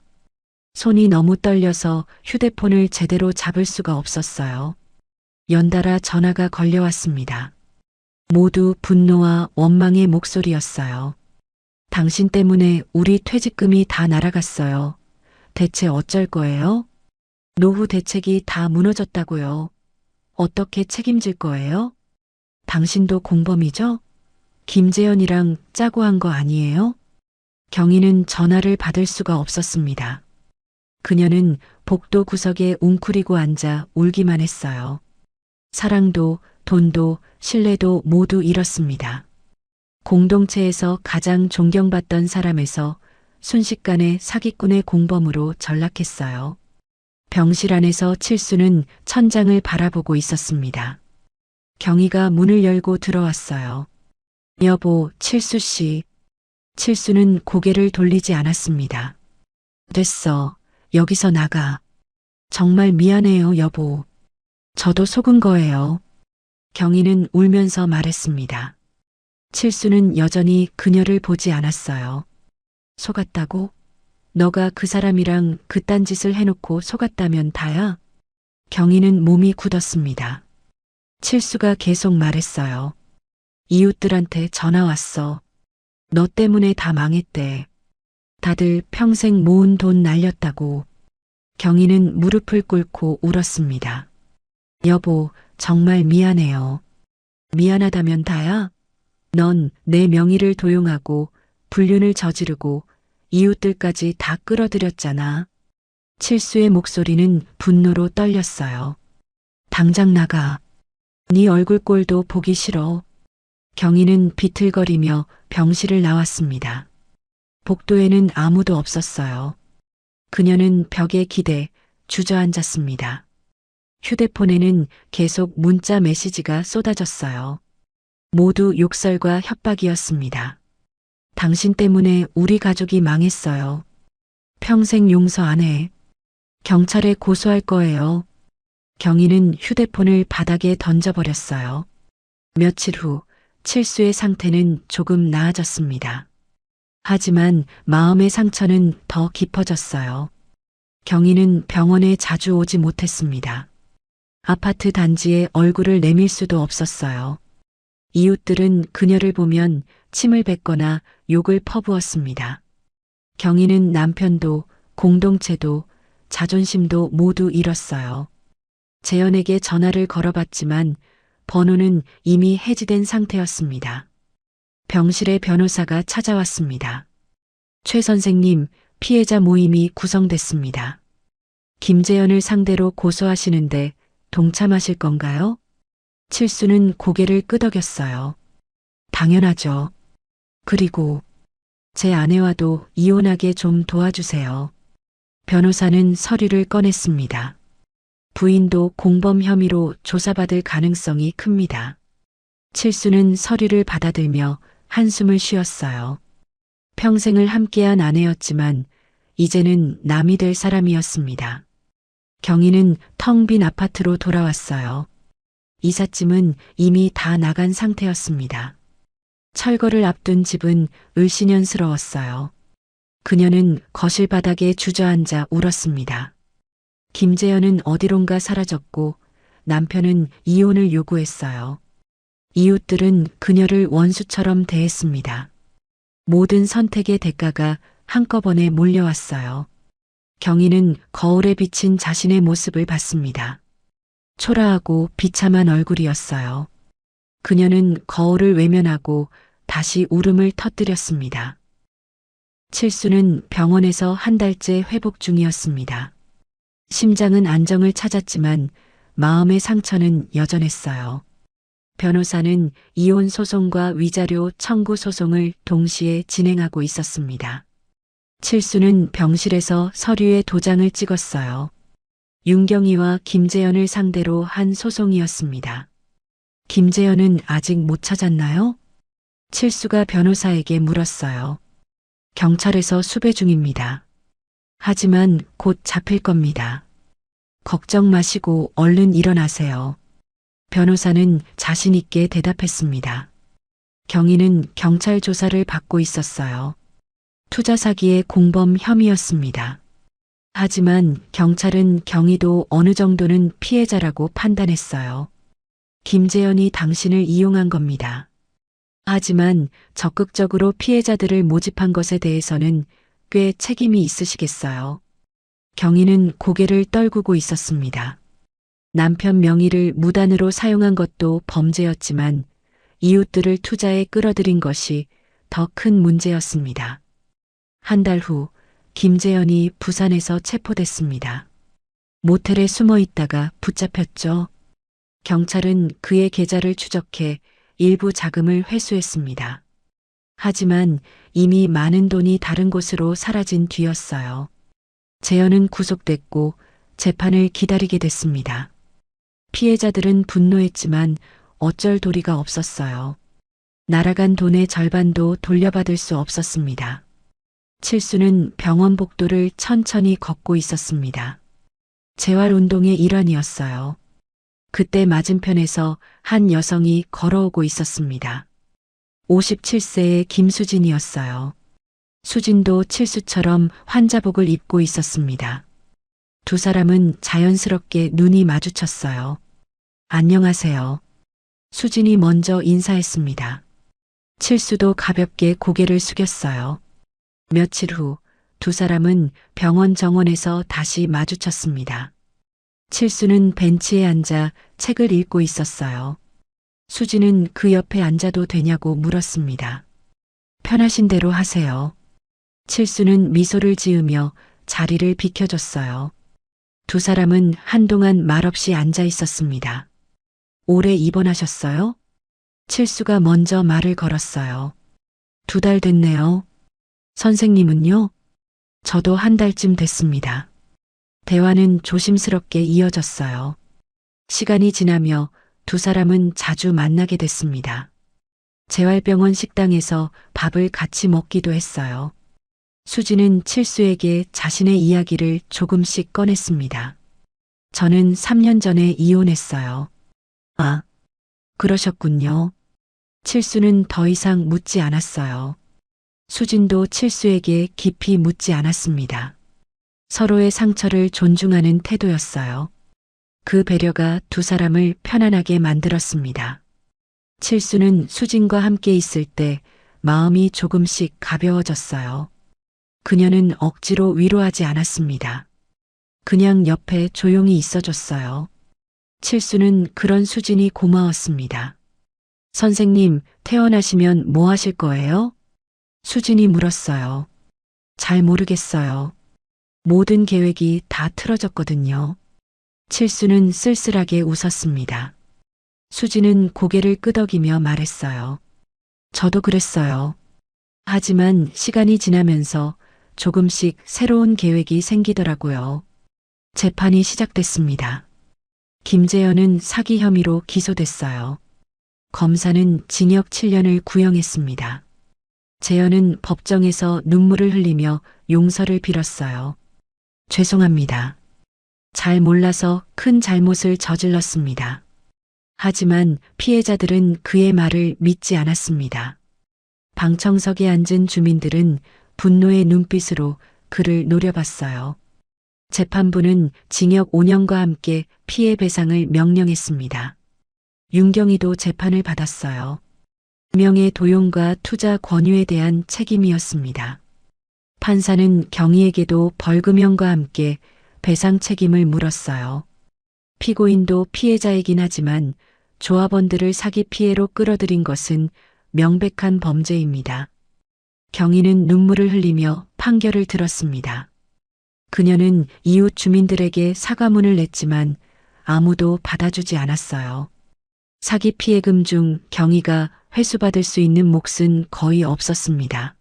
손이 너무 떨려서 휴대폰을 제대로 잡을 수가 없었어요. 연달아 전화가 걸려왔습니다. 모두 분노와 원망의 목소리였어요. 당신 때문에 우리 퇴직금이 다 날아갔어요. 대체 어쩔 거예요? 노후 대책이 다 무너졌다고요. 어떻게 책임질 거예요? 당신도 공범이죠? 김재현이랑 짜고 한 거 아니에요? 경희는 전화를 받을 수가 없었습니다. 그녀는 복도 구석에 웅크리고 앉아 울기만 했어요. 사랑도, 돈도, 신뢰도 모두 잃었습니다. 공동체에서 가장 존경받던 사람에서 순식간에 사기꾼의 공범으로 전락했어요. 병실 안에서 칠수는 천장을 바라보고 있었습니다. 경희가 문을 열고 들어왔어요. 여보, 칠수 씨. 칠수는 고개를 돌리지 않았습니다. 됐어. 여기서 나가. 정말 미안해요, 여보. 저도 속은 거예요. 경희는 울면서 말했습니다. 칠수는 여전히 그녀를 보지 않았어요. 속았다고? 너가 그 사람이랑 그딴 짓을 해놓고 속았다면 다야? 경희는 몸이 굳었습니다. 칠수가 계속 말했어요. 이웃들한테 전화 왔어. 너 때문에 다 망했대. 다들 평생 모은 돈 날렸다고. 경희는 무릎을 꿇고 울었습니다. 여보, 정말 미안해요. 미안하다면 다야? 넌 내 명의를 도용하고 불륜을 저지르고 이웃들까지 다 끌어들였잖아. 칠수의 목소리는 분노로 떨렸어요. 당장 나가. 네 얼굴 꼴도 보기 싫어. 경희는 비틀거리며 병실을 나왔습니다. 복도에는 아무도 없었어요. 그녀는 벽에 기대 주저앉았습니다. 휴대폰에는 계속 문자 메시지가 쏟아졌어요. 모두 욕설과 협박이었습니다. 당신 때문에 우리 가족이 망했어요. 평생 용서 안 해. 경찰에 고소할 거예요. 경희는 휴대폰을 바닥에 던져버렸어요. 며칠 후 칠수의 상태는 조금 나아졌습니다. 하지만 마음의 상처는 더 깊어졌어요. 경희는 병원에 자주 오지 못했습니다. 아파트 단지에 얼굴을 내밀 수도 없었어요. 이웃들은 그녀를 보면 침을 뱉거나 욕을 퍼부었습니다. 경희는 남편도 공동체도 자존심도 모두 잃었어요. 재현에게 전화를 걸어봤지만 번호는 이미 해지된 상태였습니다. 병실에 변호사가 찾아왔습니다. 최 선생님, 피해자 모임이 구성됐습니다. 김재현을 상대로 고소하시는데 동참하실 건가요? 칠수는 고개를 끄덕였어요. 당연하죠. 그리고 제 아내와도 이혼하게 좀 도와주세요. 변호사는 서류를 꺼냈습니다. 부인도 공범 혐의로 조사받을 가능성이 큽니다. 칠수는 서류를 받아들며 한숨을 쉬었어요. 평생을 함께한 아내였지만 이제는 남이 될 사람이었습니다. 경희는 텅 빈 아파트로 돌아왔어요. 이삿짐은 이미 다 나간 상태였습니다. 철거를 앞둔 집은 을씨년스러웠어요. 그녀는 거실 바닥에 주저앉아 울었습니다. 김재현은 어디론가 사라졌고 남편은 이혼을 요구했어요. 이웃들은 그녀를 원수처럼 대했습니다. 모든 선택의 대가가 한꺼번에 몰려왔어요. 경희는 거울에 비친 자신의 모습을 봤습니다. 초라하고 비참한 얼굴이었어요. 그녀는 거울을 외면하고 다시 울음을 터뜨렸습니다. 칠수는 병원에서 한 달째 회복 중이었습니다. 심장은 안정을 찾았지만 마음의 상처는 여전했어요. 변호사는 이혼 소송과 위자료 청구 소송을 동시에 진행하고 있었습니다. 칠수는 병실에서 서류에 도장을 찍었어요. 윤경이와 김재현을 상대로 한 소송이었습니다. 김재현은 아직 못 찾았나요? 칠수가 변호사에게 물었어요. 경찰에서 수배 중입니다. 하지만 곧 잡힐 겁니다. 걱정 마시고 얼른 일어나세요. 변호사는 자신 있게 대답했습니다. 경위는 경찰 조사를 받고 있었어요. 투자 사기의 공범 혐의였습니다. 하지만 경찰은 경위도 어느 정도는 피해자라고 판단했어요. 김재현이 당신을 이용한 겁니다. 하지만 적극적으로 피해자들을 모집한 것에 대해서는 꽤 책임이 있으시겠어요. 경위는 고개를 떨구고 있었습니다. 남편 명의를 무단으로 사용한 것도 범죄였지만 이웃들을 투자에 끌어들인 것이 더 큰 문제였습니다. 한 달 후 김재현이 부산에서 체포됐습니다. 모텔에 숨어 있다가 붙잡혔죠. 경찰은 그의 계좌를 추적해 일부 자금을 회수했습니다. 하지만 이미 많은 돈이 다른 곳으로 사라진 뒤였어요. 재현은 구속됐고 재판을 기다리게 됐습니다. 피해자들은 분노했지만 어쩔 도리가 없었어요. 날아간 돈의 절반도 돌려받을 수 없었습니다. 칠수는 병원 복도를 천천히 걷고 있었습니다. 재활운동의 일환이었어요. 그때 맞은편에서 한 여성이 걸어오고 있었습니다. 57세의 김수진이었어요. 수진도 칠수처럼 환자복을 입고 있었습니다. 두 사람은 자연스럽게 눈이 마주쳤어요. 안녕하세요. 수진이 먼저 인사했습니다. 칠수도 가볍게 고개를 숙였어요. 며칠 후 두 사람은 병원 정원에서 다시 마주쳤습니다. 칠수는 벤치에 앉아 책을 읽고 있었어요. 수진은 그 옆에 앉아도 되냐고 물었습니다. 편하신 대로 하세요. 칠수는 미소를 지으며 자리를 비켜줬어요. 두 사람은 한동안 말없이 앉아 있었습니다. 오래 입원하셨어요? 칠수가 먼저 말을 걸었어요. 2달 됐네요. 선생님은요? 저도 한 달쯤 됐습니다. 대화는 조심스럽게 이어졌어요. 시간이 지나며 두 사람은 자주 만나게 됐습니다. 재활병원 식당에서 밥을 같이 먹기도 했어요. 수지는 칠수에게 자신의 이야기를 조금씩 꺼냈습니다. 저는 3년 전에 이혼했어요. 아, 그러셨군요. 칠수는 더 이상 묻지 않았어요. 수진도 칠수에게 깊이 묻지 않았습니다. 서로의 상처를 존중하는 태도였어요. 그 배려가 두 사람을 편안하게 만들었습니다. 칠수는 수진과 함께 있을 때 마음이 조금씩 가벼워졌어요. 그녀는 억지로 위로하지 않았습니다. 그냥 옆에 조용히 있어줬어요. 칠수는 그런 수진이 고마웠습니다. 선생님, 퇴원하시면 뭐 하실 거예요? 수진이 물었어요. 잘 모르겠어요. 모든 계획이 다 틀어졌거든요. 칠수는 쓸쓸하게 웃었습니다. 수진은 고개를 끄덕이며 말했어요. 저도 그랬어요. 하지만 시간이 지나면서 조금씩 새로운 계획이 생기더라고요. 재판이 시작됐습니다. 김재현은 사기 혐의로 기소됐어요. 검사는 징역 7년을 구형했습니다. 재현은 법정에서 눈물을 흘리며 용서를 빌었어요. 죄송합니다. 잘 몰라서 큰 잘못을 저질렀습니다. 하지만 피해자들은 그의 말을 믿지 않았습니다. 방청석에 앉은 주민들은 분노의 눈빛으로 그를 노려봤어요. 재판부는 징역 5년과 함께 피해 배상을 명령했습니다. 윤경이도 재판을 받았어요. 명의 도용과 투자 권유에 대한 책임이었습니다. 판사는 경위에게도 벌금형과 함께 배상 책임을 물었어요. 피고인도 피해자이긴 하지만 조합원들을 사기 피해로 끌어들인 것은 명백한 범죄입니다. 경위는 눈물을 흘리며 판결을 들었습니다. 그녀는 이웃 주민들에게 사과문을 냈지만 아무도 받아주지 않았어요. 사기 피해금 중 경위가 회수받을 수 있는 몫은 거의 없었습니다.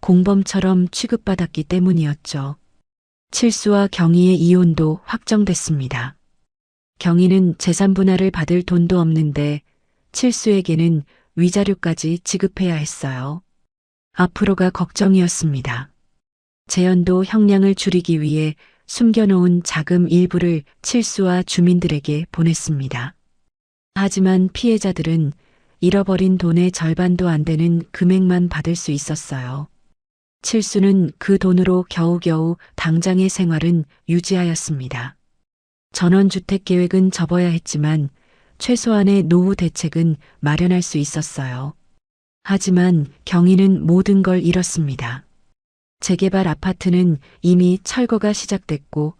공범처럼 취급받았기 때문이었죠. 칠수와 경희의 이혼도 확정됐습니다. 경희는 재산 분할을 받을 돈도 없는데 칠수에게는 위자료까지 지급해야 했어요. 앞으로가 걱정이었습니다. 재현도 형량을 줄이기 위해 숨겨놓은 자금 일부를 칠수와 주민들에게 보냈습니다. 하지만 피해자들은 잃어버린 돈의 절반도 안 되는 금액만 받을 수 있었어요. 칠수는 그 돈으로 겨우겨우 당장의 생활은 유지하였습니다. 전원주택 계획은 접어야 했지만 최소한의 노후 대책은 마련할 수 있었어요. 하지만 경희는 모든 걸 잃었습니다. 재개발 아파트는 이미 철거가 시작됐고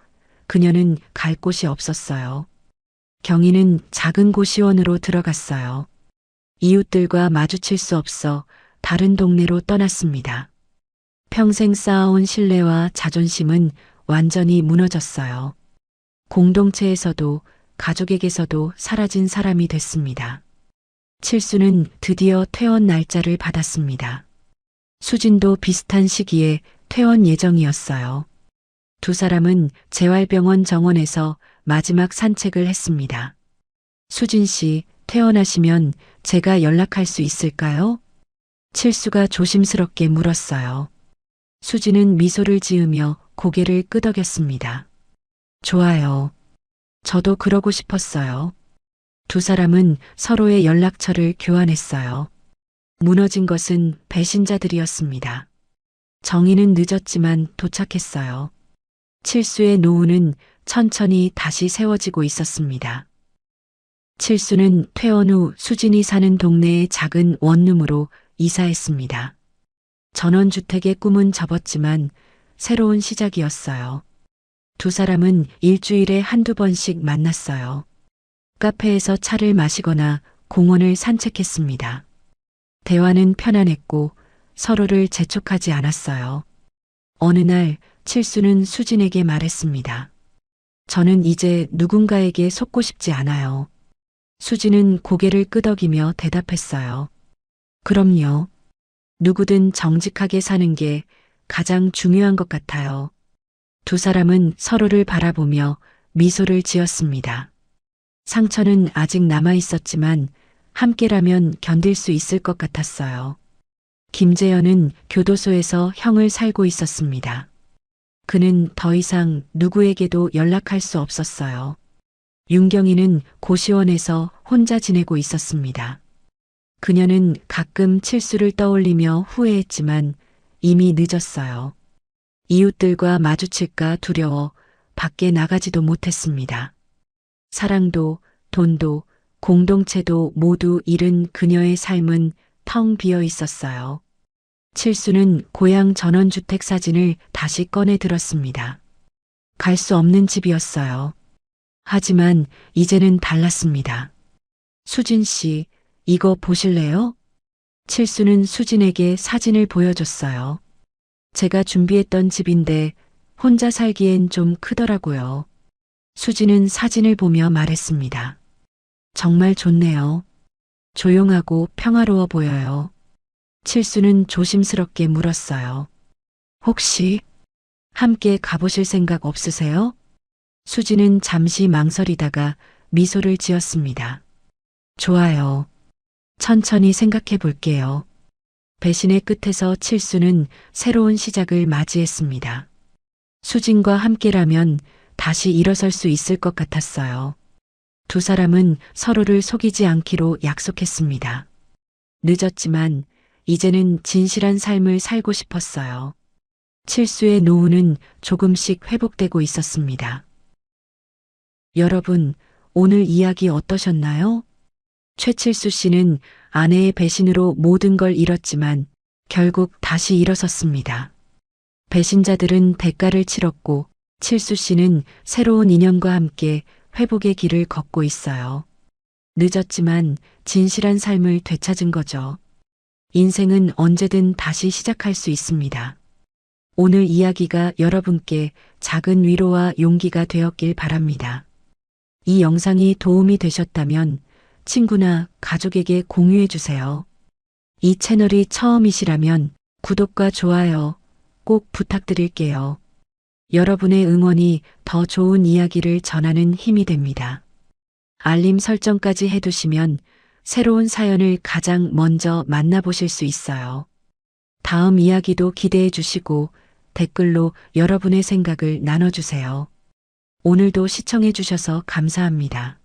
그녀는 갈 곳이 없었어요. 경희는 작은 고시원으로 들어갔어요. 이웃들과 마주칠 수 없어 다른 동네로 떠났습니다. 평생 쌓아온 신뢰와 자존심은 완전히 무너졌어요. 공동체에서도 가족에게서도 사라진 사람이 됐습니다. 칠수는 드디어 퇴원 날짜를 받았습니다. 수진도 비슷한 시기에 퇴원 예정이었어요. 두 사람은 재활병원 정원에서 마지막 산책을 했습니다. 수진 씨, 퇴원하시면 제가 연락할 수 있을까요? 칠수가 조심스럽게 물었어요. 수진은 미소를 지으며 고개를 끄덕였습니다. 좋아요. 저도 그러고 싶었어요. 두 사람은 서로의 연락처를 교환했어요. 무너진 것은 배신자들이었습니다. 정의는 늦었지만 도착했어요. 칠수의 노후는 천천히 다시 세워지고 있었습니다. 칠수는 퇴원 후 수진이 사는 동네의 작은 원룸으로 이사했습니다. 전원주택의 꿈은 접었지만 새로운 시작이었어요. 두 사람은 일주일에 한두 번씩 만났어요. 카페에서 차를 마시거나 공원을 산책했습니다. 대화는 편안했고 서로를 재촉하지 않았어요. 어느 날 칠수는 수진에게 말했습니다. 저는 이제 누군가에게 속고 싶지 않아요. 수진은 고개를 끄덕이며 대답했어요. 그럼요. 누구든 정직하게 사는 게 가장 중요한 것 같아요. 두 사람은 서로를 바라보며 미소를 지었습니다. 상처는 아직 남아 있었지만 함께라면 견딜 수 있을 것 같았어요. 김재현은 교도소에서 형을 살고 있었습니다. 그는 더 이상 누구에게도 연락할 수 없었어요. 윤경이는 고시원에서 혼자 지내고 있었습니다. 그녀는 가끔 칠수를 떠올리며 후회했지만 이미 늦었어요. 이웃들과 마주칠까 두려워 밖에 나가지도 못했습니다. 사랑도, 돈도, 공동체도 모두 잃은 그녀의 삶은 텅 비어 있었어요. 칠수는 고향 전원주택 사진을 다시 꺼내 들었습니다. 갈 수 없는 집이었어요. 하지만 이제는 달랐습니다. 수진 씨, 이거 보실래요? 칠수는 수진에게 사진을 보여줬어요. 제가 준비했던 집인데 혼자 살기엔 좀 크더라고요. 수진은 사진을 보며 말했습니다. 정말 좋네요. 조용하고 평화로워 보여요. 칠수는 조심스럽게 물었어요. 혹시 함께 가보실 생각 없으세요? 수진은 잠시 망설이다가 미소를 지었습니다. 좋아요. 천천히 생각해 볼게요. 배신의 끝에서 칠수는 새로운 시작을 맞이했습니다. 수진과 함께라면 다시 일어설 수 있을 것 같았어요. 두 사람은 서로를 속이지 않기로 약속했습니다. 늦었지만 이제는 진실한 삶을 살고 싶었어요. 칠수의 노후는 조금씩 회복되고 있었습니다. 여러분, 오늘 이야기 어떠셨나요? 최칠수 씨는 아내의 배신으로 모든 걸 잃었지만 결국 다시 일어섰습니다. 배신자들은 대가를 치렀고 칠수 씨는 새로운 인연과 함께 회복의 길을 걷고 있어요. 늦었지만 진실한 삶을 되찾은 거죠. 인생은 언제든 다시 시작할 수 있습니다. 오늘 이야기가 여러분께 작은 위로와 용기가 되었길 바랍니다. 이 영상이 도움이 되셨다면 친구나 가족에게 공유해 주세요. 이 채널이 처음이시라면 구독과 좋아요 꼭 부탁드릴게요. 여러분의 응원이 더 좋은 이야기를 전하는 힘이 됩니다. 알림 설정까지 해두시면 새로운 사연을 가장 먼저 만나보실 수 있어요. 다음 이야기도 기대해 주시고 댓글로 여러분의 생각을 나눠주세요. 오늘도 시청해 주셔서 감사합니다.